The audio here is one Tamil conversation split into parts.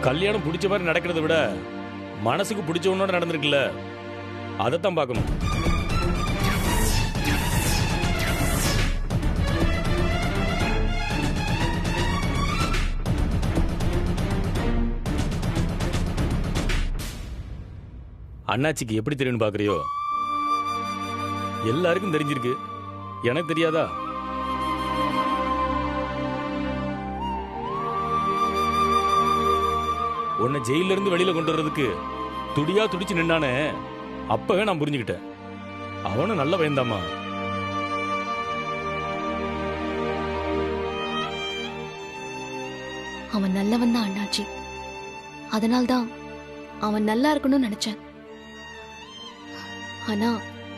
கல்யாணம் பிடிச்ச மாதிரி நடக்கிறத விட மனசுக்கு பிடிச்சவனோட நடந்திருக்குல்ல, அதைத்தான் பார்க்கணும். அண்ணாச்சிக்கு எப்படி தெரியும்னு பாக்குறியோ? எல்லாருக்கும் தெரிஞ்சிருக்கு, எனக்கு தெரியாதா? உன்னை ஜெயில இருந்து வெளியில கொண்டு வர்றதுக்கு துடியா துடிச்சு நின்னானே, அப்பவே நான் புரிஞ்சுக்கிட்டேன். அவனும் நல்ல பயந்தாமா. அவன் நல்லவன் தான் அண்ணாச்சி. அதனால்தான் அவன் நல்லா இருக்கணும்னு நினைச்சேன். ஆனா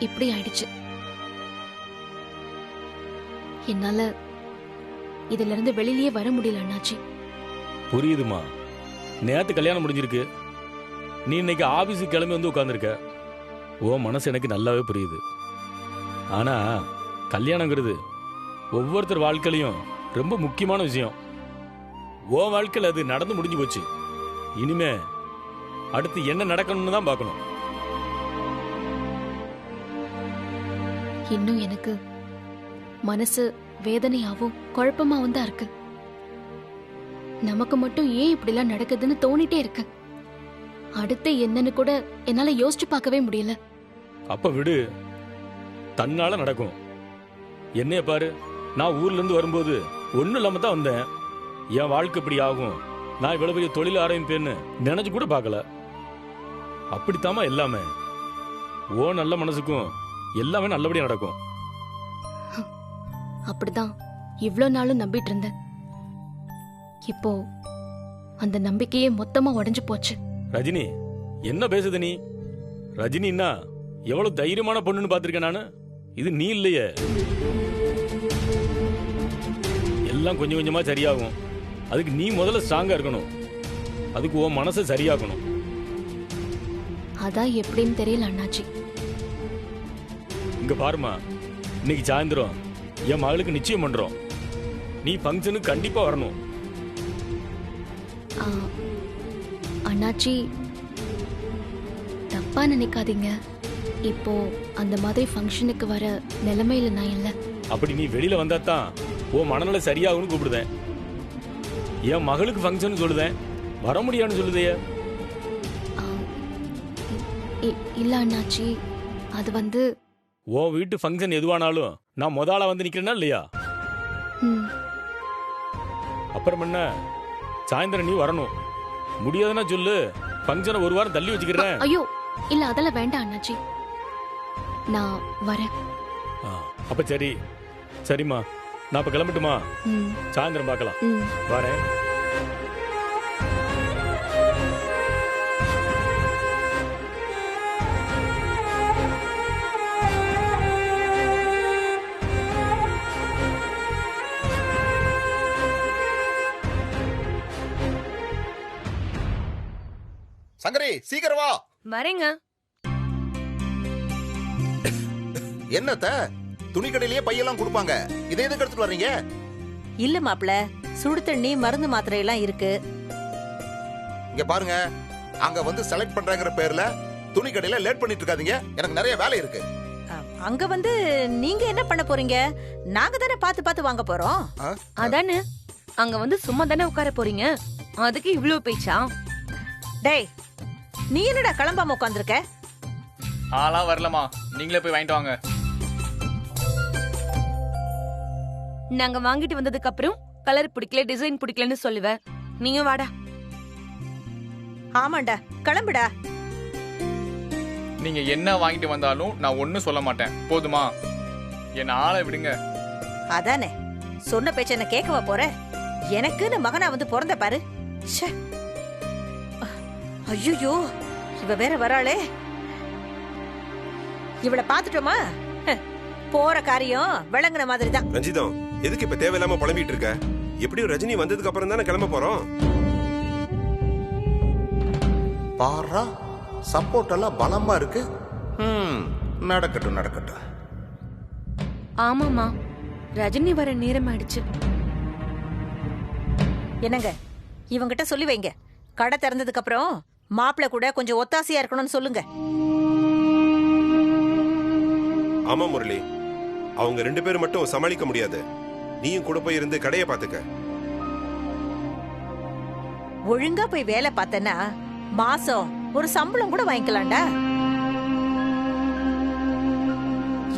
இப்படி ஆயிடுச்சு. என்னால இதுல இருந்து வெளியிலேயே வர முடியல அண்ணாச்சி. புரியுதுமா, நேத்து கல்யாணம் முடிஞ்சிருக்கு, நீ இன்னைக்கு ஆபீஸுக்கு கிளம்பி வந்து உட்கார்ந்துருக்க. ஓ மனசு எனக்கு நல்லாவே புரியுது. ஆனா கல்யாணங்கிறது ஒவ்வொருத்தர் வாழ்க்கையிலையும் ரொம்ப முக்கியமான விஷயம். ஓ வாழ்க்கையில் அது நடந்து முடிஞ்சு போச்சு. இனிமே அடுத்து என்ன நடக்கணும்னு தான் பார்க்கணும். இன்னும் எனக்கு மனசு வேதனையாவும் குழப்பமாவும் தான் இருக்கு. நமக்கு மட்டும் ஏன் இப்படிலாம் நடக்குதுன்னு தோணிட்டே இருக்கு. அடுத்து என்னன்னு கூட என்னால யோசிச்சு பார்க்கவே முடியல. அப்ப விடு, தன்னால நடக்கும். என்னைய பாரு, நான் ஊர்ல இருந்து வரும்போது ஒண்ணும் இல்லாம தான் வந்தேன். என் வாழ்க்கை இப்படி ஆகும், நான் இவ்வளவு பெரிய தொழில் ஆரம்பிப்பேன்னு நினைச்சு கூட பார்க்கல. அப்படித்தாமா எல்லாமே. ஓ நல்ல மனசுக்கும் எல்லாமே நல்லபடியா நடக்கும். அப்படிதான் இவ்ளோ நாளும் நம்பிட்டு இருந்தேன். இப்போ அந்த நம்பிக்கையே மொத்தமா உடைஞ்சு போச்சு. ரஜினி, என்ன பேசுது நீ? ரஜினின்னா எவ்வளவு தைரியமான பொண்ணுன்னு பாத்திருக்கேன் நானு. இது நீ இல்லையே. எல்லாம் கொஞ்சம் கொஞ்சமா சரியாகும். அதுக்கு நீ முதல்ல ஸ்ட்ராங்கா இருக்கணும். அதுக்கு உன் மனசை சரியாக்கணும். அதான் எப்படின்னு தெரியல அண்ணாச்சி. இங்க பாருமா, இன்னைக்கு சாயந்தரம் என் மகளுக்கு நிச்சயம் பண்றோம். நீ ஃபங்க்ஷனுக்கு கண்டிப்பா வரணும். அண்ணாச்சி தப்பா நினைக்காதீங்க. இப்போ அந்த மாதிரி ஃபங்க்ஷனுக்கு வர நிலைமையில நான் இல்ல. அப்படி நீ வெளியில வந்தா தான் உன் மனநிலை சரியாகும்னு கூப்பிடுதேன். என் மகளுக்கு ஃபங்க்ஷன் சொல்லுதேன், வர முடியாதுன்னு சொல்லுதைய. இல்ல அண்ணாச்சி, அது வந்து உன் வீட்டு ஃபங்க்ஷன் எதுவானாலும் நான் முதல்ல வந்து நிக்கிறேன்னா இல்லையா? அப்புறம் என்ன, சாயந்தரம் நீ வரணும். முடியாதுன்னா சொல்லு, ஃபங்க்ஷனை ஒரு வாரம் தள்ளி வச்சுக்கிறேன். ஐயோ இல்ல, அதெல்லாம் வேண்டாம் அண்ணாச்சி, நான் வரேன். அப்ப சரி. சரிம்மா, நான் இப்ப கிளம்பட்டுமா? சாயந்தரம் பார்க்கலாம். வரேன். சங்கரி, சீக்கிரம் வா. வரேங்க. என்னத்த துணி கடையிலேயே பையெல்லாம் கொடுப்பாங்க, இதை எதுக்கு எடுத்துட்டு வர்றீங்க? இல்ல மாப்ள, சுடு தண்ணி மருந்து மாத்திரை எல்லாம் இருக்கு. இங்க பாருங்க, அங்க வந்து செலக்ட் பண்றங்கிற பேர்ல துணி கடையில லேட் பண்ணிட்டு இருக்காதீங்க. எனக்கு நிறைய வேலை இருக்கு. அங்க வந்து நீங்க என்ன பண்ண போறீங்க? நாங்க தானே பார்த்து பார்த்து வாங்க போறோம். அதானே, அங்க வந்து சும்மா தானே உட்கார போறீங்க, அதுக்கு இவ்ளோ பேச்சா? டேய், நீ என்னடா கிளம்பாம உட்காந்துருக்க? ஆளா வரலமா, நீங்களே போய் வாங்கிட்டு வாங்க. நாங்க வாங்கிட்டு வந்ததுக்கு அப்புறம் கலர் பிடிக்கல, டிசைன் பிடிக்கலன்னு சொல்லுவேன். நீங்க வாடா. ஆமாண்டா, கிளம்புடா. நீங்க என்ன வாங்கிட்டு வந்தாலும் நான் ஒண்ணும் சொல்ல மாட்டேன், போதுமா? என்ன ஆளை விடுங்க. அதானே, சொன்ன பேச்ச என்ன கேட்கவா போற? எனக்குன்னு மகனா வந்து பிறந்த பாரு. ஐயோ, இவ வேற வராளே. இவளை பாத்துட்டோமா, போற காரியம் விளங்குன மாதிரி தான். ரஞ்சிதம், எதுக்கு இப்ப தேவையில்லாம புலம்பிட்டு இருக்க? எப்படியும் ரஜினி வந்ததுக்கு அப்புறம் தானே கிளம்ப போறோம். பாரா, சப்போர்ட் எல்லாம் பலமா இருக்கு. நடக்கட்டும் நடக்கட்டும். ஆமாமா, ரஜினி வர நேரம் ஆயிடுச்சு. என்னங்க, இவங்கிட்ட சொல்லி வைங்க, கடை திறந்ததுக்கு அப்புறம் மாப்பிள்ள கூட கொஞ்சம் ஒத்தாசையா இருக்கணும்னு சொல்லுங்க. ஆமா முரளி, அவங்க 2 பேரும் மட்டும் சமாளிக்க முடியாது. நீயும் கூட போய் இருந்து கடையை பாத்துக்க. ஒழுங்கா போய் வேலை பார்த்தனா மாசம் ஒரு சம்பளம் கூட வாங்கிக்கலாம்டா.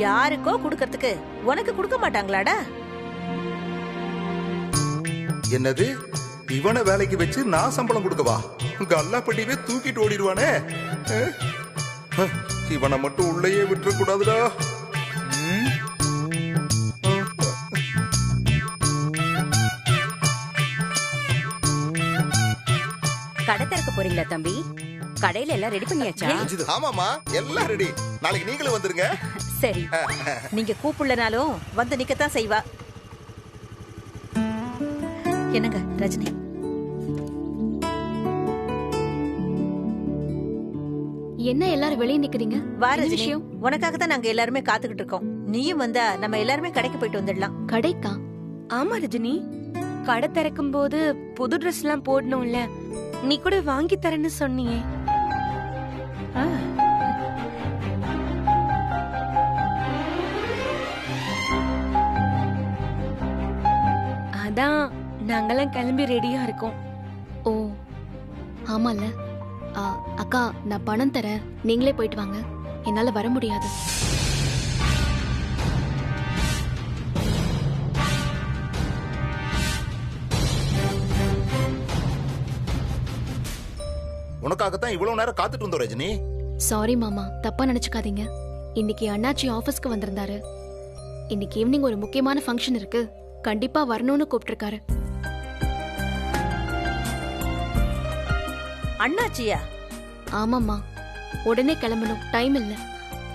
யாருக்கோ குடுக்கறதுக்கு உனக்கு கொடுக்க மாட்டாங்களாடா? என்னது, இவனை வேலைக்கு வச்சு நான் சம்பளம் கொடுக்கவா? கல்லாப்பட்டியவே தூக்கிட்டு ஓடிடுவானே. இவனை மட்டும் உள்ளேயே விட்டுற கூடாதுடா. கடை திறக்க போறீங்களா தம்பி? கடையில எல்லாம் ரெடி பண்ணியாச்சா? ஆமாமா, எல்லாம் ரெடி. நாளைக்கு நீங்களும் வந்துருங்க. சரி. நீங்க கூப்பிடலனாலும் வந்து நிக்கத்தான் செய்வா. என்னங்க ரஜினி? என்ன எல்லாரும் வெளியே நிக்கிறீங்க? வா என்ன ரஜினி, விஷயம்? உனக்காக தான் நாங்க எல்லாருமே காத்துக்கிட்டு இருக்கோம். நீயும் வந்தா நம்ம எல்லாருமே கடைக்கு போயிட்டு வந்துடலாம். கடைக்கா? ஆமா ரஜினி, கடை திறக்கும் போது புது ட்ரெஸ் எல்லாம் போடணும்ல, நீ கூட வாங்கி தரேன்னு சொன்னியே. அதான் நாங்கெல்லாம் கிளம்பி ரெடியா இருக்கோம். ஓ ஆமால. அக்கா, நான் பணம் தரேன், நீங்களே போயிட்டு வாங்க. என்னால வர முடியாது. உனக்காகத்தான் இவ்வளவு நேரம் காத்துட்டு இருந்தோம் ரஜினி. சாரி மாமா, தப்பா நினைச்சுக்காதீங்க. இன்னைக்கு அண்ணாச்சி ஆபீஸ்க்கு வந்திருந்தாரு. இன்னைக்கு ஈவினிங் ஒரு முக்கியமான ஃபங்க்ஷன் இருக்கு, கண்டிப்பா வரணும்னு கூப்பிட்டிருக்காரு. அண்ணாச்சியா? ஆமாம்மா, உடனே கிளம்பணும், டைம் இல்ல.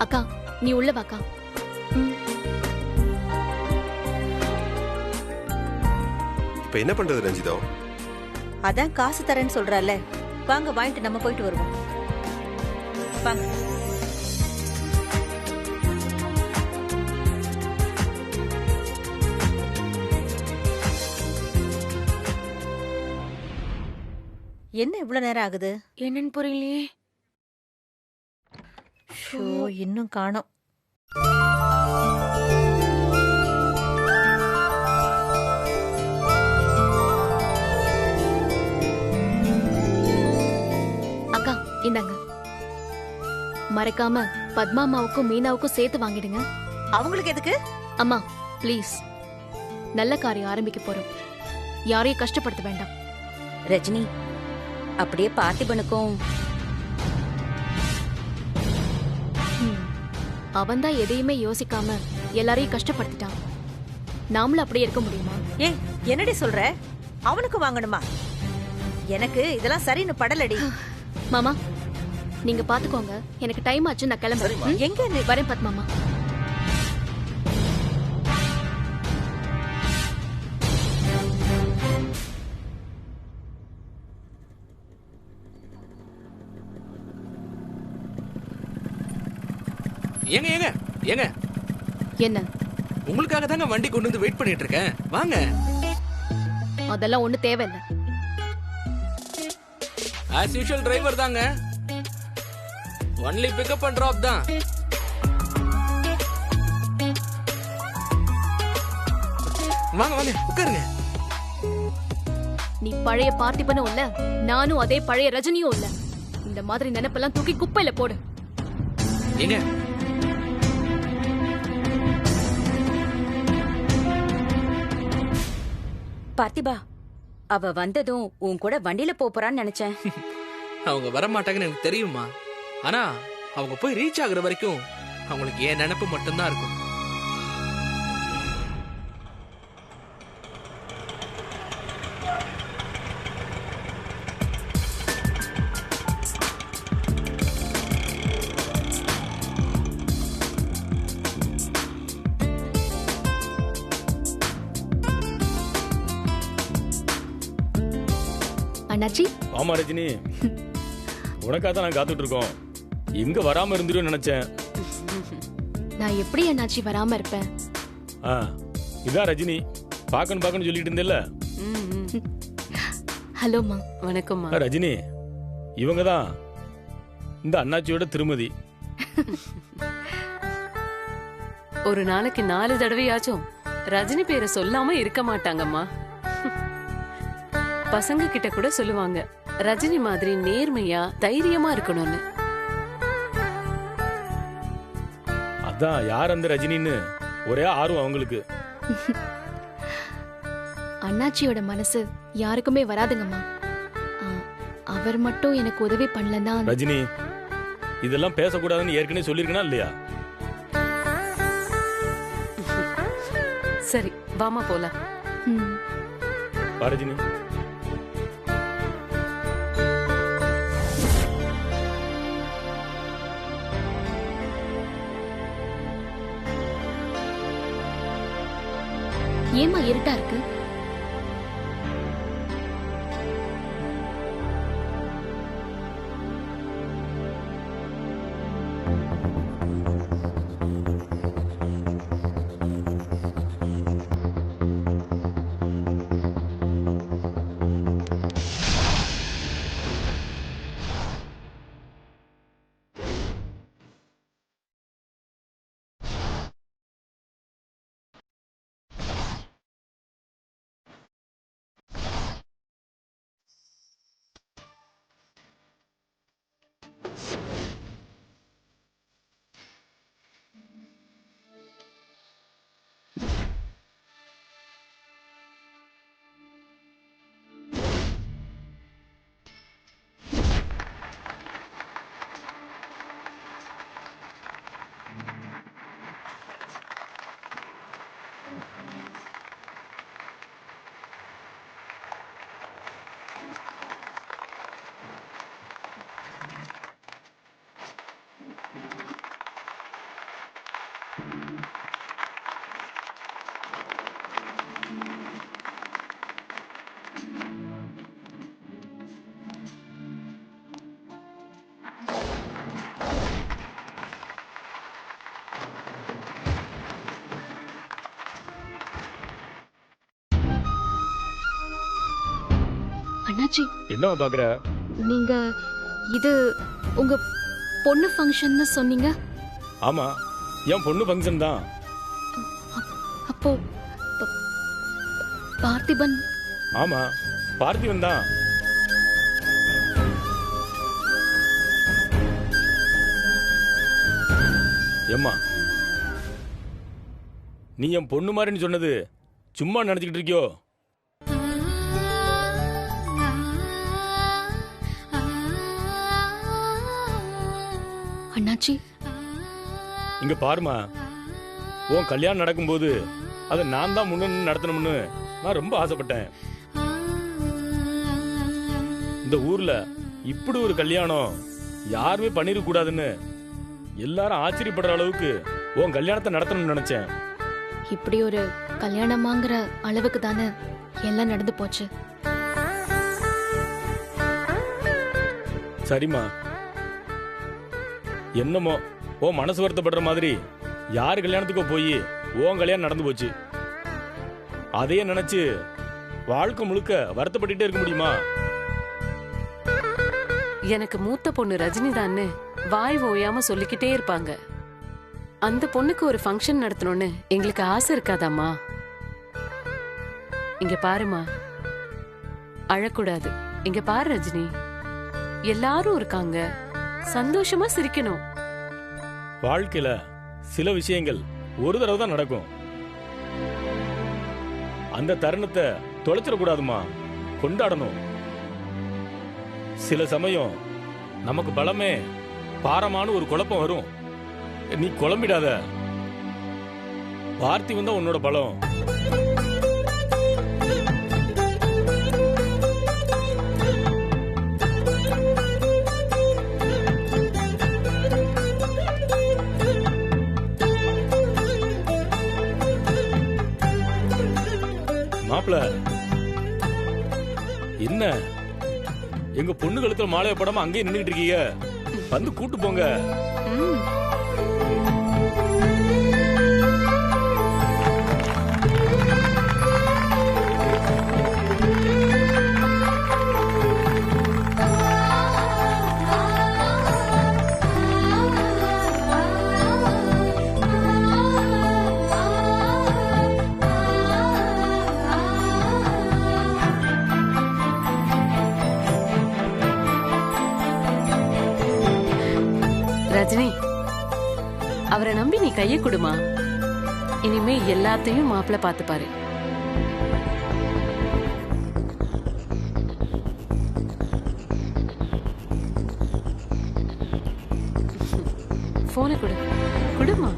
அக்கா, நீ உள்ள வாக்கா. இப்ப என்ன பண்றது ரஞ்சிதா? அதான் காசு தரேன்னு சொல்றால, வாங்க வாங்கிட்டு நம்ம போயிட்டு வருவோம். வாங்க. என்ன இவ்வளவு நேரம் ஆகுது? என்னன்னு புரியலையே. இன்னும் காணோம். அக்கா, இந்தாங்க. மறக்காம பத்மாமாவுக்கும் மீனாவுக்கும் சேர்த்து வாங்கிடுங்க. அவங்களுக்கு எதுக்கு? அம்மா ப்ளீஸ், நல்ல காரியம் ஆரம்பிக்க போறோம், யாரையும் கஷ்டப்படுத்த வேண்டாம். ரஜினி, அப்படியே பார்த்திபனுக்கும். அவன்தான் எதையுமே யோசிக்காம எல்லாரையும் கஷ்டப்படுத்திட்டான். நாமளும் அப்படியே இருக்க முடியுமா? ஏய், என்னடி சொல்ற? அவனுக்கு வாங்கணுமா? எனக்கு இதெல்லாம் சரின்னு படலடி. மாமா, நீங்க பாத்துக்கோங்க, எனக்கு டைம் ஆச்சு, நான் கிளம்புறேன். எங்க வரேன் பத்மாமா. ஏங்க ஏங்க ஏங்க, என்ன? உங்களுக்காக தாங்க வண்டி கொண்டு வந்து வெயிட் பண்ணிட்டு இருக்கேன், வாங்க. அதெல்லாம் ஒண்ணு தேவையில்லை. ஆஸ் யூஷுவல் டிரைவர் தாங்க, ஒன்லி பிக்கப் அண்ட் டிராப் தான். வாங்க வாங்க உட்காருங்க. நீ பழைய பார்த்திபனும் இல்ல, நானும் அதே பழைய ரஜினியும் இல்ல. இந்த மாதிரி நினைப்பெல்லாம் தூக்கி குப்பையில போடு. ஏங்க, பார்த்திபா, அவ வந்ததும் உன் கூட வண்டியில போறான்னு நினைச்சேன். அவங்க வர மாட்டாங்கன்னு எனக்கு தெரியுமா, ஆனா அவங்க போய் ரீச் ஆகுற வரைக்கும் அவங்களுக்கு என் நினைப்பு மட்டும்தான் இருக்கும். அண்ணாச்சி. ஆமா ரஜினி, உனக்காக தான் நான் காத்துட்டு இருக்கோம். எங்க வராம இருந்துரும் நினைச்சேன். நான் எப்படி அண்ணாச்சி வராம இருப்பேன்? இதான் ரஜினி, பாக்கணும் பாக்கணும் சொல்லிட்டு இருந்தேல்ல. ஹலோம்மா. வணக்கம்மா. ரஜினி, இவங்க தான் இந்த அண்ணாச்சியோட திருமதி. ஒரு நாளைக்கு 4 தடவையாச்சும் ரஜினி பேரை சொல்லாம இருக்க மாட்டாங்கம்மா. பசங்க கிட்ட கூட சொல்லுவாங்க ரஜினி மாதிரி நேர்மையா தைரியமா இருக்கணும்னு. அதான் யார் அந்த ரஜினின்னு ஒரே ஆர்வம் அவங்களுக்கு. அண்ணாச்சியோட மனசு யாருக்குமே வராதுங்கம்மா. அவர் மட்டும் எனக்கு உதவி பண்ணலன்னா. ரஜினி, இதெல்லாம் பேசக்கூடாதுன்னு ஏற்கனவே சொல்லிருக்கனா இல்லையா? சரி வாமா போலாம். வா ரஜினி. ஏமா இருட்டா இருக்கு? அண்ணாச்சி, என்னவா பாக்குற? நீங்க இது உங்க பொண்ணு ஃபங்க்ஷன்னு சொன்னீங்க. ஆமா, என் பொண்ணு ஃபங்க்ஷன் தான். அப்போ பார்த்திபன்? ஆமா, பார்த்திபன் தான். எம்மா, நீ என் பொண்ணு மாதிரின்னு சொன்னது சும்மா நினைச்சுக்கிட்டு இருக்கியோ? அண்ணாச்சி, இங்க பாருமா, உன் கல்யாணம் நடக்கும்போது அதை நான் தான் முன்ன நடத்தணும்னு நான் ரொம்ப ஆசைப்பட்டேன். இந்த ஊர்ல இப்படி ஒரு கல்யாணம் யாருமே பண்ணிருக்க கூடாதுன்னு எல்லாரும் ஆச்சரியப்படுற அளவுக்கு உன் கல்யாணத்தை நடத்தணும்னு நினைச்சேன். இப்படி ஒரு கல்யாணமாங்கிற அளவுக்கு தானே எல்லாம் நடந்து போச்சு. சரிம்மா, என்னமோ உன் மனசு வருத்தப்படுற மாதிரி யாரு கல்யாணத்துக்கோ போய் உன் கல்யாணம் நடந்து போச்சு. அதையே நினைச்சு வாழ்க்கை முழுக்க வருத்தப்பட்டுட்டே இருக்க முடியுமா? எனக்கு மூத்த பொண்ணு ரஜினி தான்னு வாய் ஓயாம சொல்லிக்கிட்டே இருப்பாங்க. அந்த பொண்ணுக்கு ஒரு ஃபங்க்ஷன் நடத்தணும்னு எங்களுக்கு ஆசை இருக்காதாம்மா? இங்க பாருமா, அழக்கூடாது. இங்க பாரு ரஜினி, எல்லாரும் இருக்காங்க, சந்தோஷமா சிரிக்கணும். வாழ்க்கையில சில விஷயங்கள் ஒரு தடவை தான் நடக்கும். அந்த தருணத்தை தொலைச்சிடக்கூடாதுமா, கொண்டாடணும். சில சமயம் நமக்கு பலமே பாரமான ஒரு குழப்பம் வரும். நீ குழம்பிடாத. பார்த்திபன் தான் உன்னோட பலம். மாப்பிள, என்ன எங்க பொண்ணு கழுத்துல மாலையை போடாம அங்கேயே நின்றுட்டு இருக்கீங்க? வந்து கூட்டு போங்க. ரஜினி, அவரை நம்பி நீ கையை கொடுமா. இனிமே எல்லாத்தையும் மாப்பிள்ள பார்த்துப்பாரு. போனை கொடு, கொடுமா.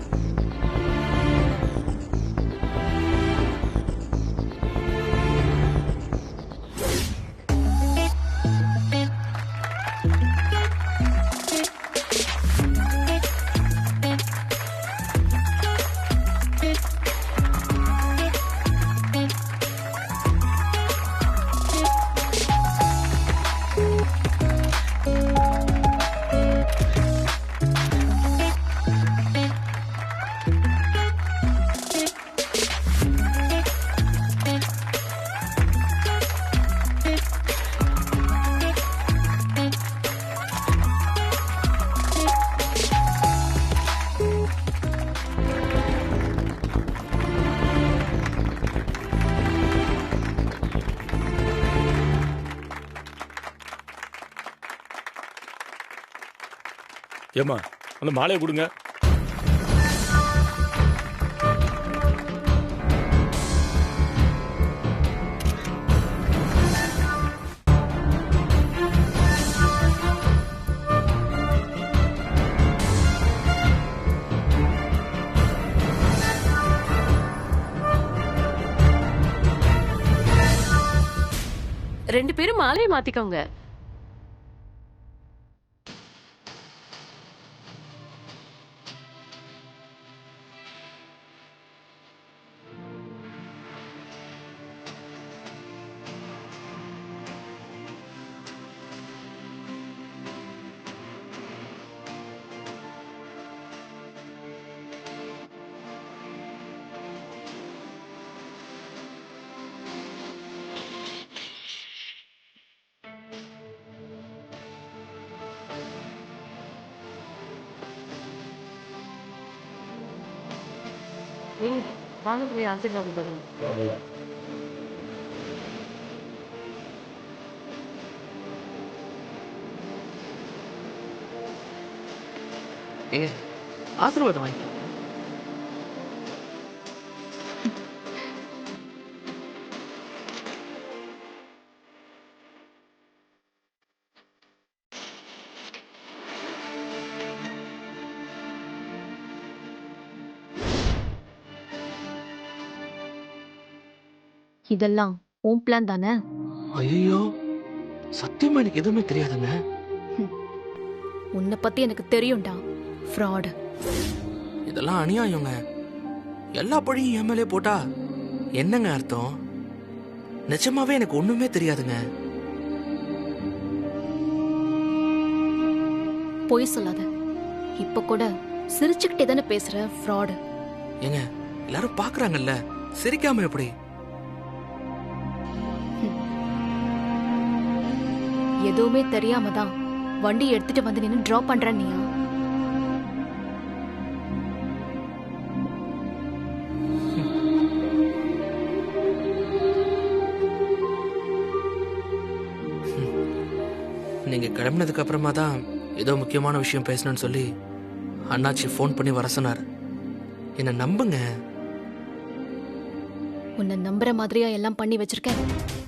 ஏம்மா அந்த மாலையை கொடுங்க. ரெண்டு பேரும் மாலையை மாத்திக்கோங்க. வாங்க போய் ஆசீர்வாதம் பண்ணுங்க. ஏங்க ஆசீர்வாதம் வாங்கி. இதெல்லாம் உன் பிளான் தானே? ஐயோ, சத்தியமா எனக்கு எதுவுமே தெரியாதுங்க. உன்னை பத்தி எனக்கு தெரியும்டா, ஃப்ராட். இதெல்லாம் அநியாயங்க. எல்லா பழியும் என் மேலே போட்டா என்னங்க அர்த்தம்? நிஜமாவே எனக்கு ஒண்ணுமே தெரியாதுங்க. பொய் சொல்லாத. இப்ப கூட சிரிச்சுக்கிட்டே தானே பேசுற, ஃப்ராட். ஏங்க எல்லாரும் பாக்குறாங்கல்ல, சிரிக்காம எப்படி? எதுவுமே தெரியாம தான் வண்டி எடுத்துட்டு வந்து நின்னு டிராப் பண்றேன் நீயா? நீங்க கிளம்பினதுக்கு அப்புறமா தான் ஏதோ முக்கியமான விஷயம் பேசணும்னு சொல்லி அண்ணாச்சி ஃபோன் பண்ணி வர சொன்னார். என்ன நம்புங்க. உன்னை நம்புற மாதிரியா எல்லாம் பண்ணி வச்சிருக்கேன்?